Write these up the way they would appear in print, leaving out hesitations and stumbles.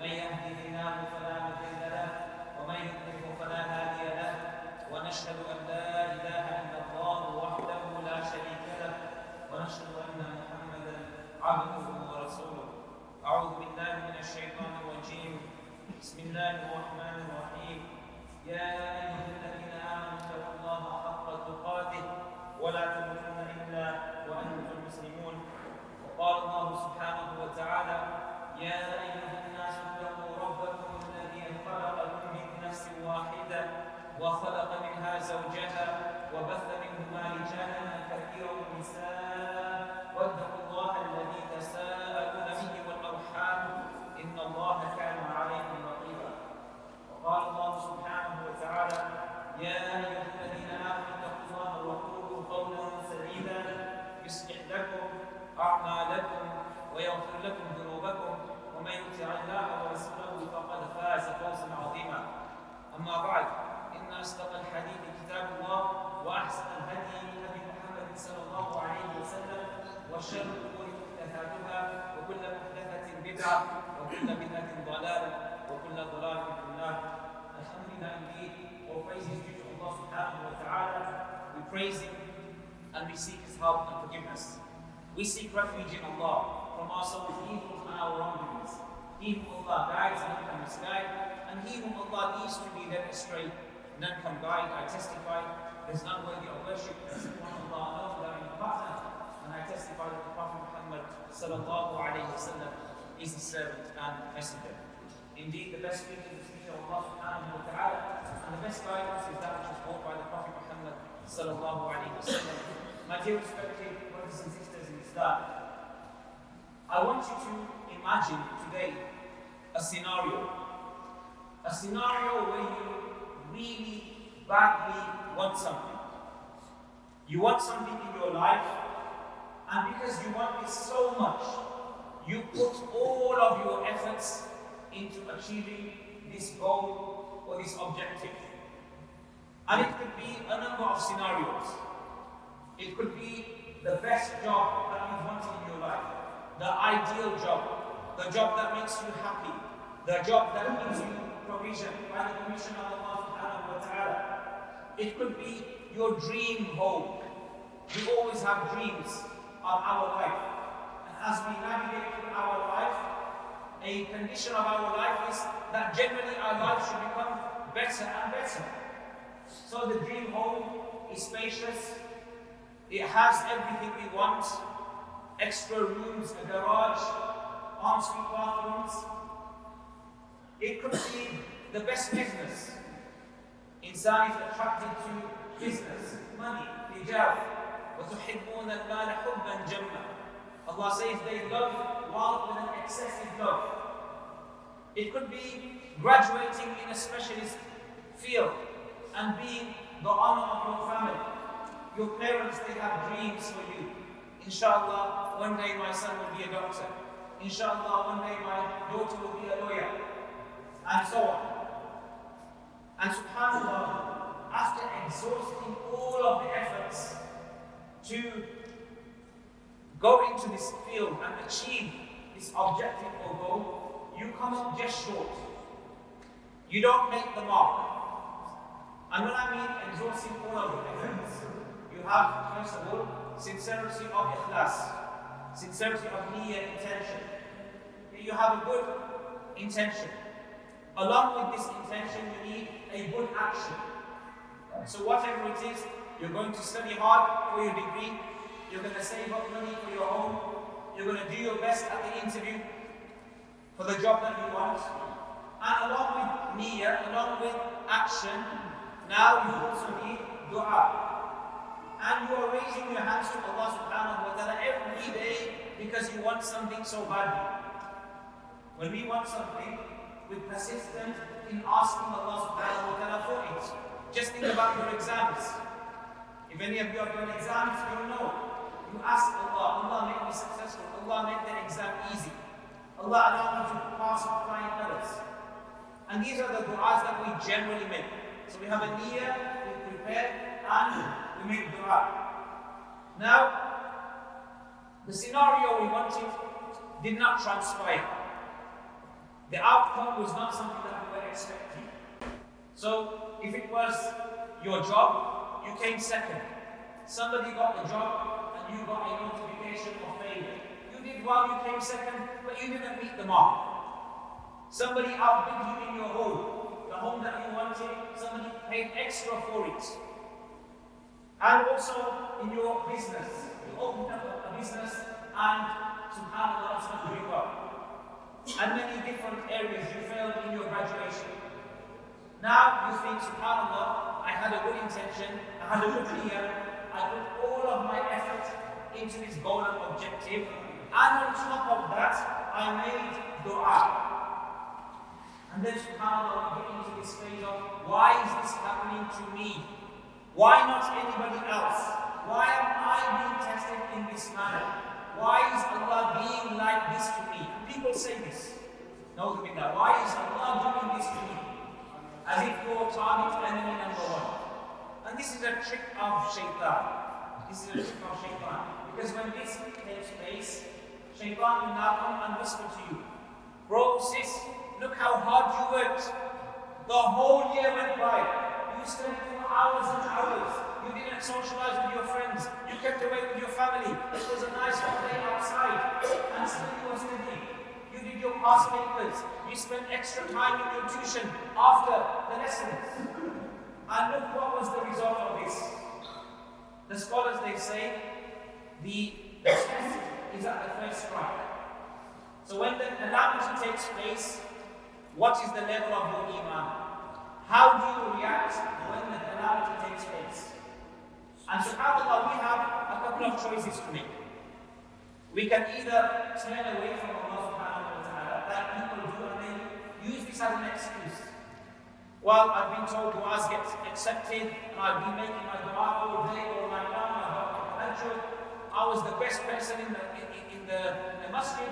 من يهده الله فلا مضل له ومن يضلل فلا هادي له ونشهد أن لا إله إلا الله وحده لا شريك له ونشهد أن محمدا عبده ورسوله. أعوذ بالله من الشيطان الرجيم. بسم الله الرحمن الرحيم. يا أيها الذين آمنوا اتقوا الله حق تقاته ولا تموتن إلا وأنتم مسلمون. وقال الله سبحانه وتعالى: يا أيها الناس اتقوا ربكم الذي خلقكم من نفس واحدة وخلق منها زوجها وبث منهما رجالا كثيرا ونساء واتقوا الله الذي تساءلون به والأرحام إن الله كان عليكم رقيبا. وقال الله سبحانه وتعالى: يا أيها الذين آمنوا اتقوا الله وقولوا قولا سديدا يصلح لكم أعمالكم ويغفر لكم ذنوبكم ومن يطع الله ورسوله فقد فاز فوزا عظيما. أما بعد، إن أصدق الحديث كتاب الله وأحسن الهدي هدي محمد صلى الله عليه وسلم وشر الأمور محدثاتها وكل محدثة بدعة وكل بدعة ضلالة وكل ضلالة في النار. Alhamdulillah, indeed, all praise is due to Allah subhanahu wa ta'ala. We praise Him and we seek His help and forgiveness. We seek refuge in Allah from ourselves, evil and our wrongdoings. He whom Allah guides, none can misguide, and he whom Allah leads to be led astray, none can guide. I testify there is none worthy of worship except one Allah alone, without any partner, and I testify that the Prophet Muhammad sallallahu alayhi wa sallam is his servant and messenger. Indeed, the best speaker is the speaker of Allah subhanahu wa ta'ala, and the best guidance is that which is brought by the Prophet Muhammad sallallahu alayhi wa sallam. My dear respected brothers and sisters in Islam, I want you to imagine today a scenario where you really badly want something. You want something in your life, and because you want it so much, you put all of your efforts into achieving this goal or this objective. And it could be a number of scenarios. It could be the best job that you wanted in your life, the ideal job, the job that makes you happy, the job that gives you provision by the permission of Allah subhanahu wa ta'ala. It could be your dream home. We always have dreams of our life. And as we navigate through our life, a condition of our life is that generally our life should become better and better. So the dream home is spacious. It has everything we want: extra rooms, a garage, ensuite bathrooms. It could be the best business. Insan is attracted to business, money, hijab. وَتُحِبُّونَ الْمَالَ حُبًّا جَمًّا. Allah says they love wealth with an excessive love. It could be graduating in a specialist field and being the honor of your family. Your parents, they have dreams for you. Inshallah, one day my son will be a doctor. Inshallah, one day my daughter will be a lawyer. And so on. And subhanAllah, after exhausting all of the efforts to go into this field and achieve this objective or goal, you come up just short. You don't make the mark. And when I mean exhausting all of the efforts, you have, first of all, sincerity of ikhlas, sincerity of niyyah, intention. You have a good intention. Along with this intention, you need a good action. So whatever it is, you're going to study hard for your degree, you're going to save up money for your home, you're going to do your best at the interview for the job that you want. And along with niyyah, along with action, now you also need dua. And you are raising your hands to Allah subhanahu wa ta'ala every day because you want something so badly. When we want something, we're persistent in asking Allah subhanahu wa ta'ala for it. Just think about your exams. If any of you have done exams, you know. You ask Allah, Allah make me successful, Allah make the exam easy. Allah allow me to pass with flying colors. And these are the du'as that we generally make. So we have a niyyah, we prepare, and we make dua. Now, the scenario we wanted did not transpire. The outcome was not something that we were expecting. So, if it was your job, you came second. Somebody got the job and you got a notification of failure. You did well, you came second, but you didn't meet the mark. Somebody outbid you in your home. The home that you wanted, somebody paid extra for it. And also in your business. You opened up a business and subhanAllah, it's not doing well. And many different areas you failed in your graduation. Now you think, subhanAllah, I had a good intention, I had a good year, I put all of my effort into this goal and objective, and on top of that, I made dua. And then subhanAllah, we get into this phase of, why is this happening to me? Why not anybody else? Why am I being tested in this manner? Why is Allah being like this to me? People say this. No, why is Allah doing this to me? As if you're target enemy number one. And this is a trick of shaitan. This is a trick of shaitan. Because when this takes place, shaitan will now come and whisper to you, bro, sis, look how hard you worked. The whole year went by. You spent for hours and hours. You didn't socialize with your friends. You kept away with your family. It was a nice holiday outside. And still you were studying. You did your past papers. You spent extra time in your tuition after the lessons. And look what was the result of this. The scholars, they say, the test is at the first strike. So when the calamity takes place, what is the level of your iman? How do you react when the calamity takes place? And subhanAllah, we have a couple of choices to make. We can either turn away from Allah subhanahu wa ta'ala, like people do, and then use this as an excuse. Well, I've been told du'as get accepted, and I've been making my du'a all day, all night long, I was the best person in the masjid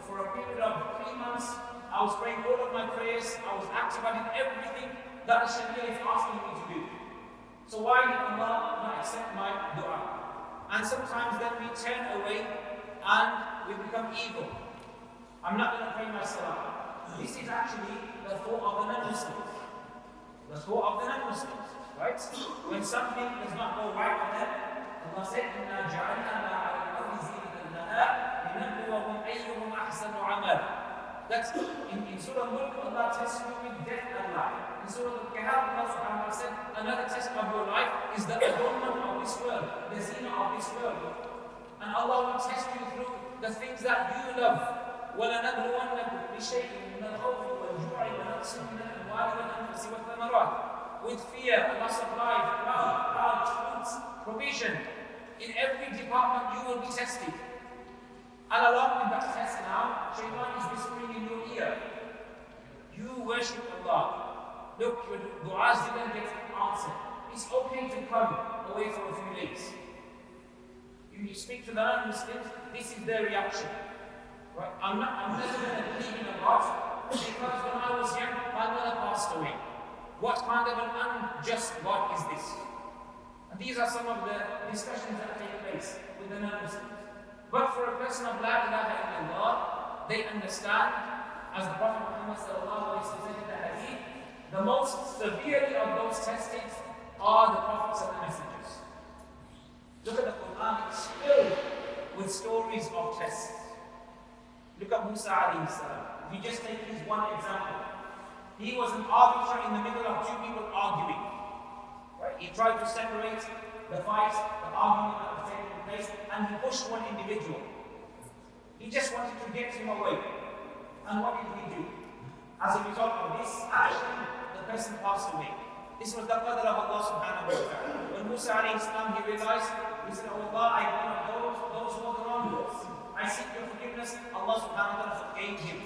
for a period of 3 months. I was praying all of my prayers, I was active, I did everything that the Sharia is asking me to do. So why did Allah not accept my dua? And sometimes then we turn away and we become evil. I'm not going to pray my salah. This is actually the thought of the non-Muslims. The thought of the non-Muslims, right? When something does not go right for them, Allah said, إِنَّا جَعَلْنَا مَا عَلَى الْأَرْضِ زِينَةً لَهَا لِنَبْلُوَهُمْ أَيُّهُمْ أَحْسَنُ عَمَلًا. That's in Surah Mulk, Allah tests you with death and life. In Surah Al-Kahf, Allah subhanahu wa ta'ala said, another test of your life is the adornment of this world, the zina of this world. And Allah will test you through the things that you love. وَلَنَبْلُوَنَّكُمْ بِشَيْءٍ مِنَ الْخَوْفِ وَالْجُوعِ وَنَقْصٍ مِنَ الْأَمْوَالِ وَالْأَنفُسِ وَالثَّمَرَاتِ. With fear, Allah supplied love, fruits, provision. In every department you will be tested. And along with that test now, shaitan is whispering in your ear. You worship Allah. Look, your du'as didn't get answered. It's okay to come away for a few days. You speak to the non-Muslims, this is their reaction. Right? I'm never going to believe in a God because when I was young, my mother passed away. What kind of an unjust God is this? And these are some of the discussions that take place with the non-Muslims. But for a person of La ilaha illallah, they understand, as the Prophet Muhammad sallallahu alayhi wa sallam said in the hadith, the most severely of those tested are the prophets and the messengers. Look at the Quran, it's filled with stories of tests. Look at Musa alayhi salam. If you just take his one example, he was an arbiter in the middle of two people arguing. Right? He tried to separate the fight, the argument that was taking place, and he pushed one individual. He just wanted to get him away. And what did he do? As a result of this action, the person passed away. This was the qadr of Allah subhanahu wa ta'ala. When Musa alayhi salam, he realized, he said, oh Allah, I want those who are the wrongdoers. I seek your forgiveness. Allah subhanahu wa ta'ala forgave him.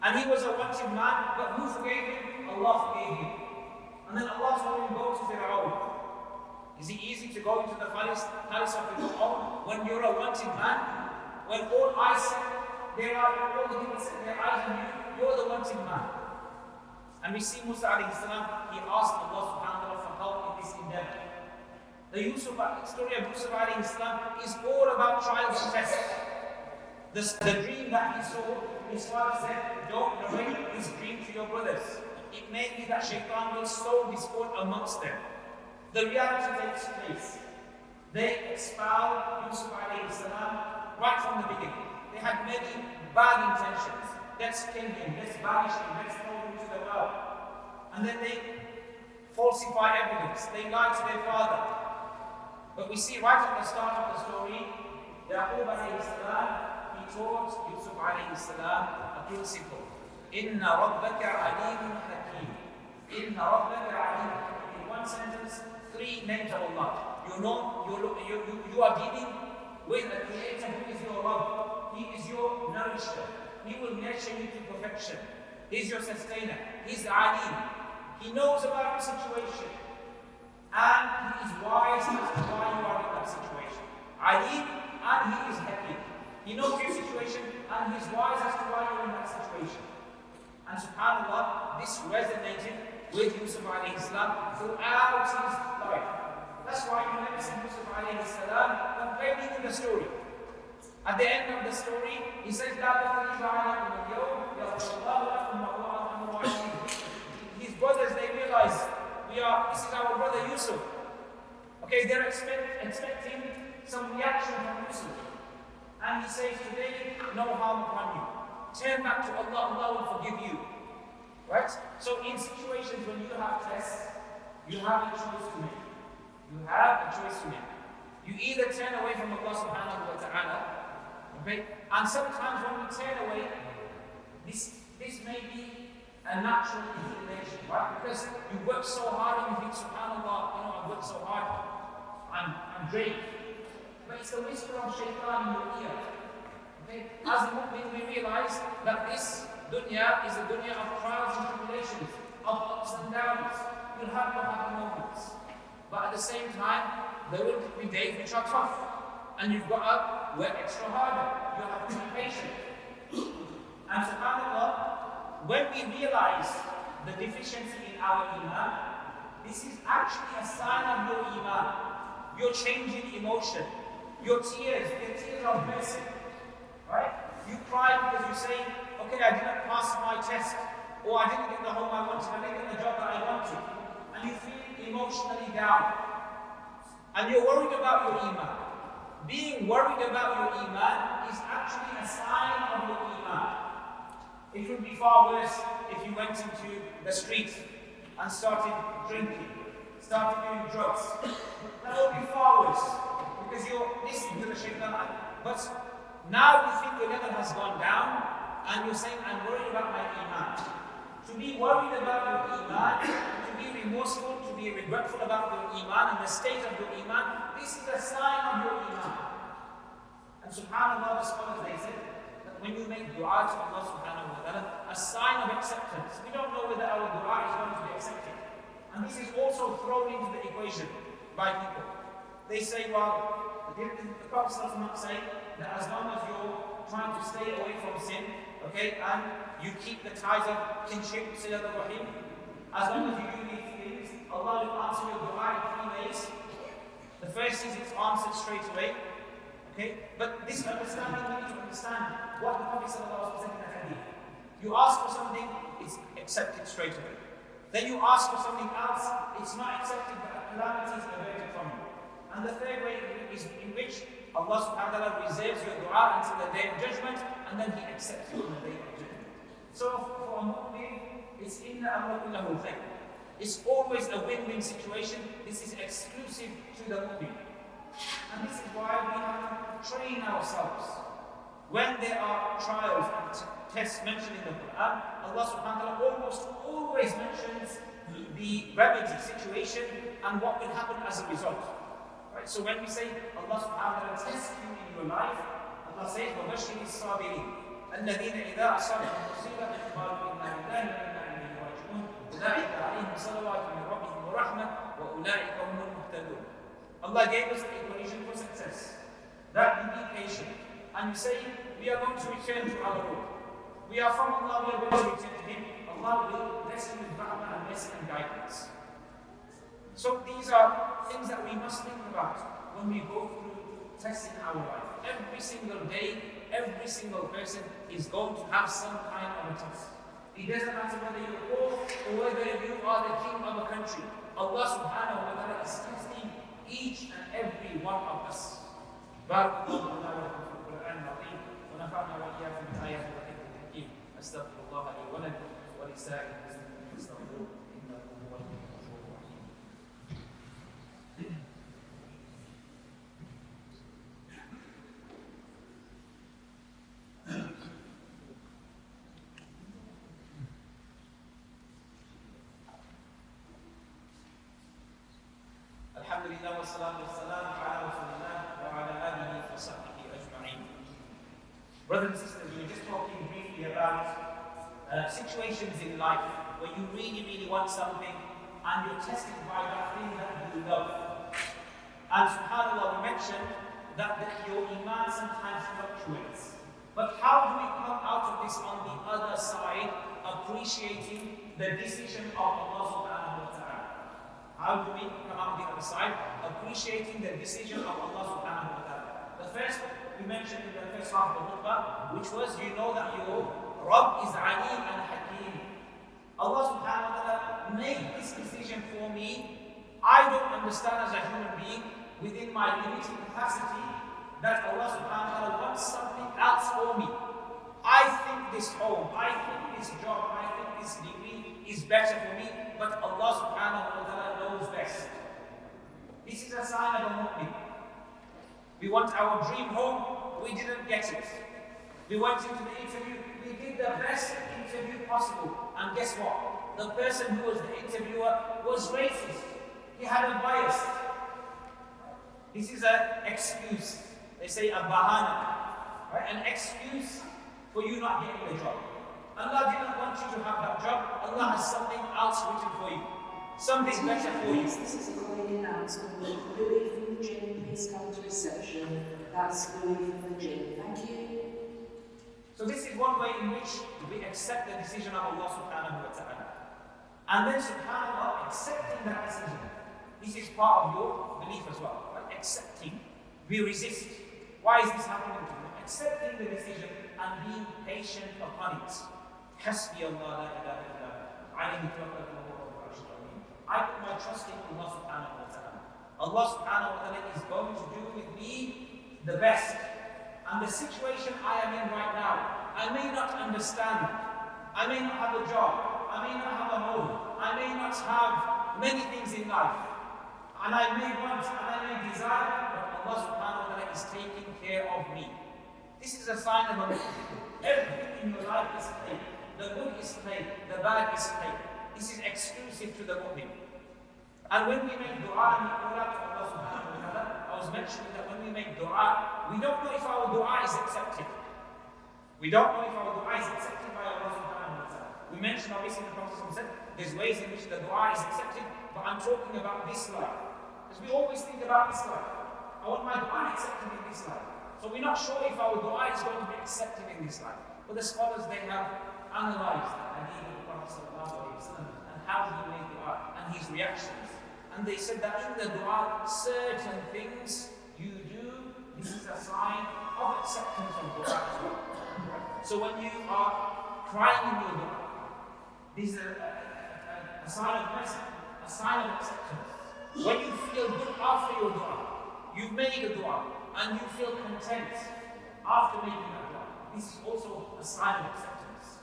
And he was a wanted man, but who forgave him? Allah forgave him. And then Allah told him, go to Fir'aun. Is it easy to go into the palace of Fir'aun when you're a wanted man? When all eyes all the people set their eyes on you, you're the wanted man. And we see Musa alayhi salam, he asked Allah subhanahu wa ta'ala for help in this endeavor. The story of Yusuf alayhi salam is all about trials and tests. The dream that he saw his father said, don't narrate this dream to your brothers. It may be that Shaitan will sow discord amongst them. The reality takes place. They expelled Yusuf alayhi salam right from the beginning. They had many bad intentions. Let's kill him, let's banish him, let's throw him to the well. And then they falsify evidence. They lie to their father. But we see right at the start of the story, Yaqub alayhi salam, he taught Yusuf alayhi salam a principle. Inna rabbaka alimun hakim. Inna rabbaka alimun hakim. In one sentence, 3 names of Allah. You are dealing with a creator who is your Rabb. He is your nourisher. He will nurture you to perfection. He is your sustainer. He is Alim. He knows about your situation. And He is wise as to why you are in that situation. Alim, and He is Hakim. He knows your situation and He is wise as to why you are in that situation. And subhanAllah, this resonated with Yusuf alayhi salam throughout his life. That's why you never see Yusuf alayhi salam complaining in the story. At the end of the story, he says, his brothers, they realize, this is our brother Yusuf. Okay, they're expecting some reaction from Yusuf. And he says, today, no harm upon you. Turn back to Allah, Allah will forgive you. Right? So in situations when you have tests, you have a choice to make. You have a choice to make. You either turn away from Allah subhanahu wa ta'ala, okay? And sometimes when we turn away, this may be a natural inclination, right? Because you work so hard and you think, subhanAllah, I've worked so hard, I'm great. But it's the whisper of shaitan in your ear. Okay? As a mu'min, we realize that this dunya is a dunya of trials and tribulations, of ups and downs. You'll have your happy moments. But at the same time, there will be days which are tough. And you've got to work extra harder. You have to be patient. And subhanAllah, when we realize the deficiency in our iman, this is actually a sign of your iman. Your changing emotion. Your tears of mercy. Right? You cry because you say, okay, I didn't pass my test, or I didn't get the home I wanted, I didn't get the job that I wanted. And you feel emotionally down. And you're worried about your iman. Being worried about your iman is actually a sign of your iman. It would be far worse if you went into the street and started drinking, started doing drugs. That would be far worse, because you're listening to the shaitan. But now you think your level has gone down, and you're saying, I'm worried about my iman. To be worried about your iman, to be remorseful, to be regretful about your iman and the state of your iman, this is a sign of your iman. And subhanAllah, the scholars, they said that when you make dua to Allah subhanahu wa ta'ala, a sign of acceptance. We don't know whether our dua is going to be accepted. And this is also thrown into the equation by people. They say, well, the Prophet does not say that as long as you're trying to stay away from sin, okay, and you keep the ties of kinship, silat al-rahim, as long as you do these things, Allah will answer your dua in 3 ways. The first is it's answered straight away, okay? But this understanding, we need to understand what the Prophet said in the hadith. You ask for something, it's accepted straight away. Then you ask for something else, it's not accepted, but a calamity is averted from you. And the third way is in which Allah subhanahu wa ta'ala reserves your dua until the day of judgment, and then He accepts you on the day of judgment. So for a mu'min, it's inna amra kullahu khayr. It's always a win-win situation. This is exclusive to the mu'min. And this is why we have to train ourselves. When there are trials and tests mentioned in the Quran, Allah subhanahu wa ta'ala almost always mentions the remedy situation and what will happen as a result. Right? So when we say Allah subhanahu wa ta'ala tests you in your life, Allah says, وَبَشِّرِ الصَّابِرِينَ الَّذِينَ إِذَا أَصَابَهُمْ مُصِيبَةٌ قَالُوا إِنَّا لِلَّهِ وَإِنَّا إِلَيْهِ رَاجِعُونَ أُولَٰئِكَ عَلَيْهِمْ صَلَوَاتٌ مِّن رَّبِّهِمْ وَرَحْمَةٌ وَأُولَٰئِكَ هُمُ الْمُهْتَدُونَ. Allah gave us the equation for success. That you be patient. And you say, we are going to return to our Lord. We are from Allah, we are going to return to Him. Allah will bless you with rahmah and blessing and guidance. So these are things that we must think about when we go through tests in our life. Every single day every single person is going to have some kind of a test. It doesn't matter whether you're poor or whether you are the king of a country. Allah subhanahu wa ta'ala is testing each and every one of us. بارك الله لنا ولكم في القرآن العظيم ونفعنا وإياكم بالآيات والذكر الحكيم. أستغفر الله لي ولكم ولسائر المسلمين فاستغفروه إنه هو الغفور الرحيم. الحمد لله والصلاة والسلام على رسول الله وعلى آله وصحبه أجمعين. Brothers and sisters, we were just talking briefly about situations in life where you really want something and you're tested by that thing that you love. And subhanAllah, we mentioned that your iman sometimes fluctuates. But how do we come out of this on the other side, appreciating the decision of Allah subhanahu wa ta'ala? How do we come out the other side? Appreciating the decision of Allah subhanahu wa ta'ala. The first, we mentioned in the first half of the khutbah, which was, you know that your Rabb is Alim and Hakim. Allah subhanahu wa ta'ala made this decision for me. I don't understand as a human being, within my limited capacity, that Allah subhanahu wa ta'ala wants something else for me. I think this home, I think this job, I think this degree is better for me, but Allah subhanahu wa ta'ala knows best. This is a sign of a mu'min. We want our dream home, we didn't get it. We went into the interview, we did the best interview possible, and guess what? The person who was the interviewer was racist. He had a bias. This is an excuse. They say a bahana, right? An excuse for you not getting the job. Allah didn't want you to have that job. Allah has something else written for you. Something better for you. This is a calling announcement. Louis from the gym, please come to reception. That's Louis from the gym. Thank you. So this is one way in which we accept the decision of Allah subhanahu wa ta'ala. And then subhanAllah, accepting that decision. This is part of your belief as well. Right? Accepting, we resist. Why is this happening to you? Accepting the decision and being patient upon it. حسبي الله لا إله إلا هو عليه توكلت وهو رب العرش العظيم. I put my trust in Allah subhanahu wa ta'ala. Allah subhanahu wa ta'ala is going to do with me the best. And the situation I am in right now, I may not understand. I may not have a job. I may not have a home. I may not have many things in life. And I may want and I may desire, but Allah subhanahu wa ta'ala is taking care of me. This is a sign of a Muslim. Everything in your life is paid. The good is paid. The bad is paid. This is exclusive to the mu'min. And when we make dua and we call out to Allah subhanahu wa ta'ala, I was mentioning that when we make dua, we don't know if our dua is accepted. We don't know if our dua is accepted by Allah subhanahu wa ta'ala. We mentioned obviously the Prophet said, there's ways in which the dua is accepted, but I'm talking about this life. Because we always think about this life. I want my dua accepted in this life. So we're not sure if our dua is going to be accepted in this life. But the scholars, they have analyzed that hadith of the Prophet sallallahu alaihi wasallam and how he made dua and his reactions. And they said that in the dua, certain things you do, this is a sign of acceptance of dua as well. So when you are crying in your dua, this is a sign of mercy, a sign of acceptance. When you feel good after your dua, you've made a dua, and you feel content after making that dua, this is also a sign of acceptance.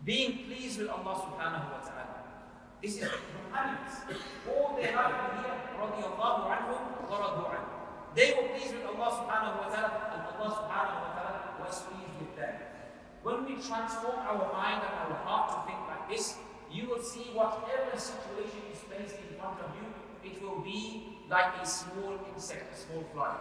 Being pleased with Allah subhanahu wa ta'ala. This is the companions. All their life here, radiyallahu anhum wa radu anhu. They were pleased with Allah subhanahu wa ta'ala, and Allah subhanahu wa ta'ala was pleased with them. When we transform our mind and our heart to think like this, you will see whatever situation is placed in front of you, it will be like a small insect, a small fly.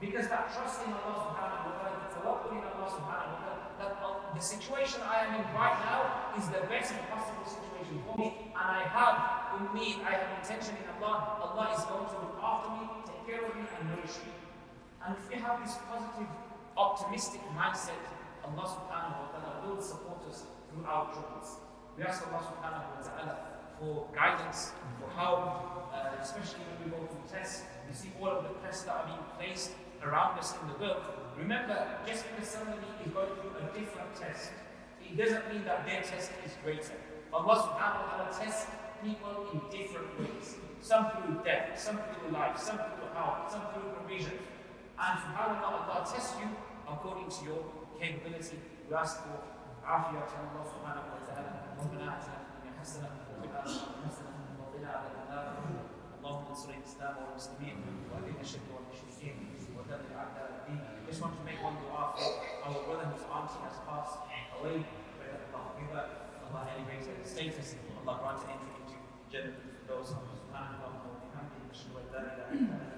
Because that trust in Allah subhanahu wa ta'ala, the tawakkul in Allah subhanahu wa ta'ala, that the situation I am in right now is the best possible situation for me, and I have ummeed, I have intention in Allah, Allah is going to look after me, take care of me, and nourish me. And if we have this positive, optimistic mindset, Allah subhanahu wa ta'ala will support us through our troubles. We ask Allah subhanahu wa ta'ala for guidance, for how, especially when we go through tests, we see all of the tests that are being placed around us in the world. Remember, just because somebody is going through a different test, it doesn't mean that their test is greater. Allah subhanahu wa ta'ala tests people in different ways. Some through death, some through life, some through health, some through provision. And subhanAllah, Allah tests you according to your capability. We ask for afiyah from Allah subhanahu wa ta'ala. ربنا آتنا في الدنيا حسنة وفي الآخرة حسنة وقنا عذاب النار. اللهم انصر الإسلام والمسلمين وأذل الشرك والمشركين ودمر أعداء الدين. I just want to make one dua for our brother whose auntie has passed away. Pray that Allah forgive her, Allah elevates her status, Allah grant her entry into Jannah for those. سبحانك اللهم وبحمدك أشهد أن لا إله إلا أنت